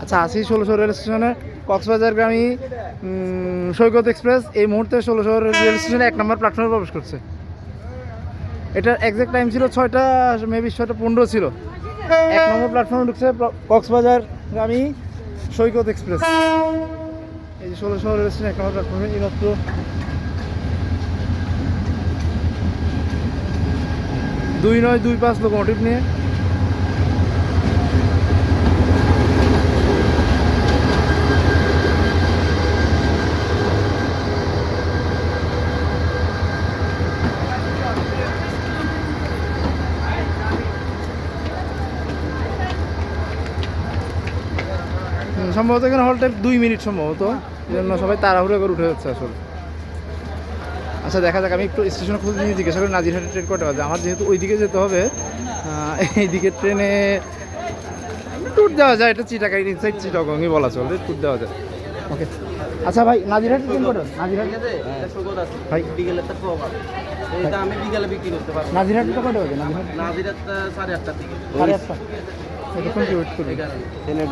আচ্ছা, 80-1600 রেল স্টেশনে কক্সবাজারগামী সৈকত এক্সপ্রেস এই মুহূর্তে 1600 রেল স্টেশনে 1 নম্বর প্ল্যাটফর্মে প্রবেশ করছে। এটার এক্সাক্ট টাইম ছিল 6টা, মেবি 6:15 ছিল। 1 নম্বর প্ল্যাটফর্মে ঢুকছে কক্সবাজারগামী সৈকত এক্সপ্রেস। এই যে 1600 রেল স্টেশন 1 নম্বর প্ল্যাটফর্মে এইমাত্র 2925 লোকোমোটিভ নিয়ে সম্ভবত এখানে হল টাইম 2 মিনিট সম্ভবত, এই জন্য সবাই তাড়াহুড়ো করে উঠে যাচ্ছে আসলে। আচ্ছা দেখা যাক, আমি একটু স্টেশনে খুঁজে নিয়ে জিজ্ঞাসা করি নাজিরহাটের ট্রেন কটা বাজে। আমার যেহেতু ওই দিকে যেতে হবে, এই দিকে ট্রেনে ট্যুর দেওয়া যায়, এটা চিটাগাং ইনসাইড চিটাগংই বলা চলে, ট্যুর দেওয়া যায়। ওকে আচ্ছা ভাই, নাজিরহাটের ট্রেন কটা? নাজিরহাট ভাই বিকেলে তো এটা আমি বিকেলে বিক্রি করতে পারবো। নাজিরহাটটা কটা বাজে? নাজিরাত 8:30 থেকে 8:30। এতক্ষণ কি ওয়েট করবি? এখানে